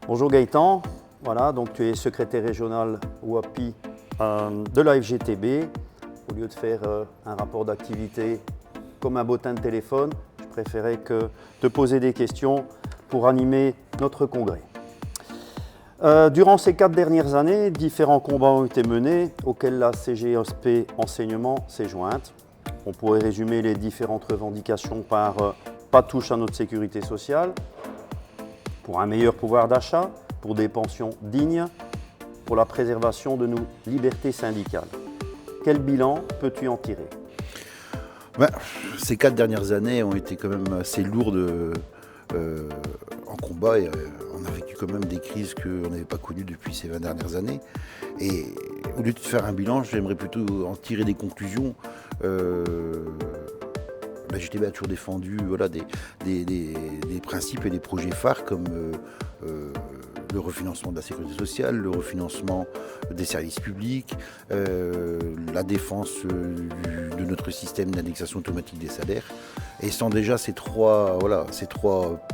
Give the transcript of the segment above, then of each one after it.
Bonjour Gaëtan, voilà, donc tu es secrétaire régional WAPI de la FGTB. Au lieu de faire un rapport d'activité comme un bottin de téléphone, je préférais te poser des questions pour animer notre congrès. Durant ces 4 dernières années, différents combats ont été menés auxquels la CGSP Enseignement s'est jointe. On pourrait résumer les différentes revendications par pas de touche à notre sécurité sociale, pour un meilleur pouvoir d'achat, pour des pensions dignes, pour la préservation de nos libertés syndicales. Quel bilan peux-tu en tirer ? Ces 4 dernières années ont été quand même assez lourdes en combat et on a vécu quand même des crises qu'on n'avait pas connues depuis ces 20 dernières années. Et au lieu de faire un bilan, j'aimerais plutôt en tirer des conclusions. La GTB a toujours défendu des principes et des projets phares comme le refinancement de la sécurité sociale, le refinancement des services publics, la défense de notre système d'indexation automatique des salaires. Et sans déjà ces trois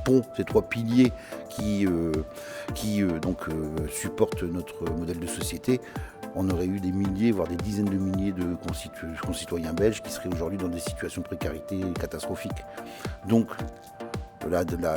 ponts, ces trois piliers qui supportent notre modèle de société, on aurait eu des milliers, voire des dizaines de milliers de concitoyens belges qui seraient aujourd'hui dans des situations de précarité catastrophiques. Donc,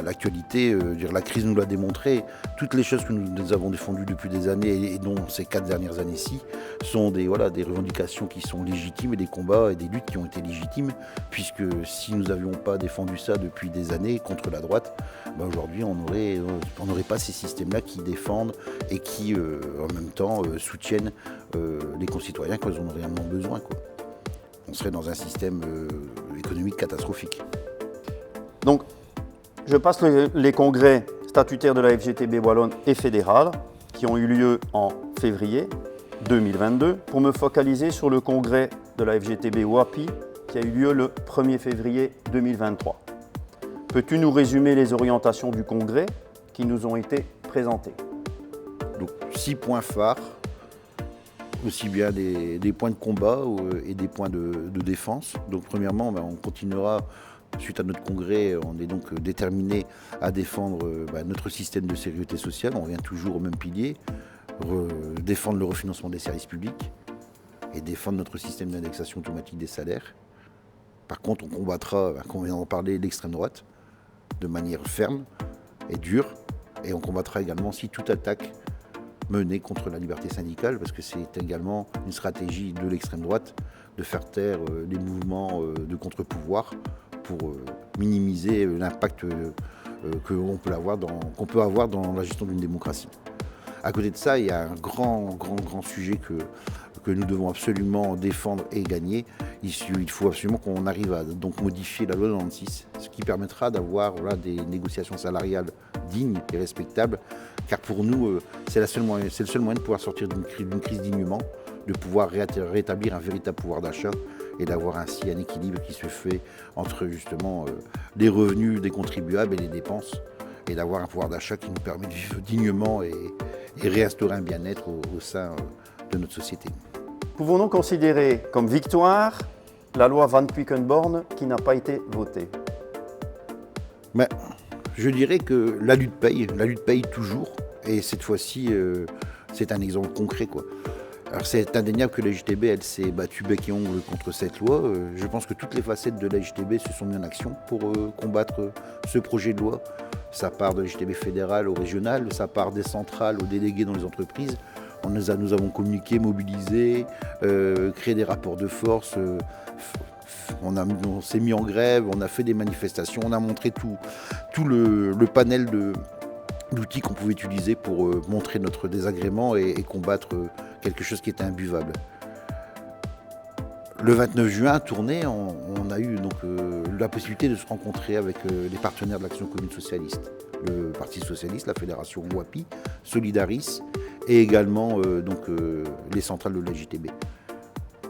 l'actualité, la crise nous l'a démontré. Toutes les choses que nous avons défendues depuis des années et dont ces 4 dernières années-ci sont des revendications qui sont légitimes et des combats et des luttes qui ont été légitimes, puisque si nous n'avions pas défendu ça depuis des années contre la droite, aujourd'hui on n'aurait pas ces systèmes-là qui défendent et qui en même temps soutiennent les concitoyens quand ils en ont réellement besoin, quoi. On serait dans un système économique catastrophique. Donc, je passe les congrès statutaires de la FGTB wallonne et fédérale qui ont eu lieu en février 2022 pour me focaliser sur le congrès de la FGTB WAPI qui a eu lieu le 1er février 2023. Peux-tu nous résumer les orientations du congrès qui nous ont été présentées ? Donc 6 points phares, aussi bien des points de combat et des points de défense. Donc premièrement, on continuera. Suite à notre congrès, on est donc déterminé à défendre notre système de sécurité sociale. On revient toujours au même pilier, défendre le refinancement des services publics et défendre notre système d'indexation automatique des salaires. Par contre, on combattra, comme on vient d'en parler, l'extrême droite de manière ferme et dure. Et on combattra également toute attaque menée contre la liberté syndicale, parce que c'est également une stratégie de l'extrême droite de faire taire les mouvements de contre-pouvoir pour minimiser l'impact qu'on peut avoir dans la gestion d'une démocratie. À côté de ça, il y a un grand sujet que nous devons absolument défendre et gagner. Il faut absolument qu'on arrive à donc modifier la loi 96, ce qui permettra d'avoir des négociations salariales dignes et respectables, car pour nous, c'est le seul moyen de pouvoir sortir d'une crise dignement, de pouvoir rétablir un véritable pouvoir d'achat et d'avoir ainsi un équilibre qui se fait entre justement les revenus des contribuables et les dépenses, et d'avoir un pouvoir d'achat qui nous permet de vivre dignement et réinstaurer un bien-être au sein de notre société. Pouvons-nous considérer comme victoire la loi Van Quickenborne qui n'a pas été votée ? Je dirais que la lutte paye toujours, et cette fois-ci c'est un exemple concret, quoi. Alors c'est indéniable que la FGTB elle s'est battue bec et ongle contre cette loi. Je pense que toutes les facettes de la FGTB se sont mises en action pour combattre ce projet de loi. Ça part de la FGTB fédérale au régional, ça part des centrales aux délégués dans les entreprises. Nous avons communiqué, mobilisé, créé des rapports de force. On s'est mis en grève, on a fait des manifestations, on a montré tout le panel d'outils qu'on pouvait utiliser pour montrer notre désagrément et combattre quelque chose qui était imbuvable. Le 29 juin, tournée, on a eu donc la possibilité de se rencontrer avec les partenaires de l'Action commune socialiste, le Parti socialiste, la Fédération WAPI, Solidaris et également les centrales de la FGTB.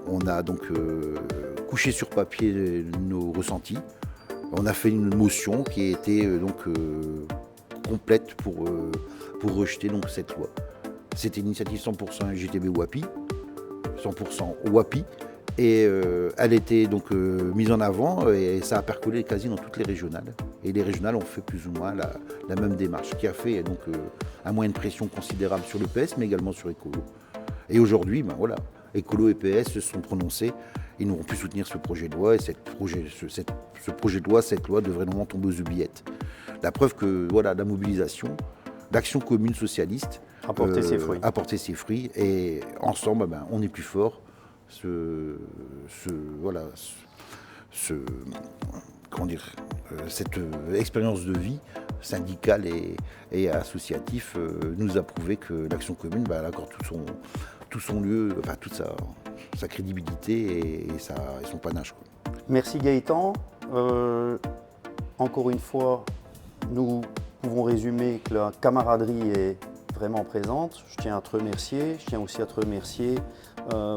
On a donc couché sur papier nos ressentis. On a fait une motion qui était complète pour rejeter donc cette loi. C'était une initiative 100% FGTB WAPI, 100% WAPI, et elle était donc mise en avant et ça a percolé quasi dans toutes les régionales. Et les régionales ont fait plus ou moins la même démarche, qui a fait donc un moyen de pression considérable sur le PS, mais également sur Écolo. Et aujourd'hui, ben voilà, Écolo et PS se sont prononcés. Ils n'auront plus soutenir ce projet de loi, et ce projet de loi, cette loi devrait normalement tomber aux oubliettes. La preuve que voilà, la mobilisation, l'action commune socialiste a porté ses fruits. Et ensemble, ben, on est plus fort. Cette expérience de vie syndicale et associative nous a prouvé que l'action commune, ben, elle accorde tout son lieu, enfin toute sa crédibilité et son panache, quoi. Merci Gaëtan. Encore une fois, nous pouvons résumer que la camaraderie est vraiment présente. Je tiens à te remercier. Je tiens aussi à te remercier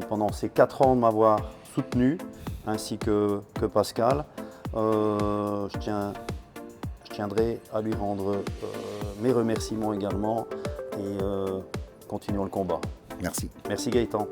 pendant ces 4 ans de m'avoir soutenu, ainsi que Pascal. Je tiendrai à lui rendre mes remerciements également et continuons le combat. Merci. Merci Gaëtan.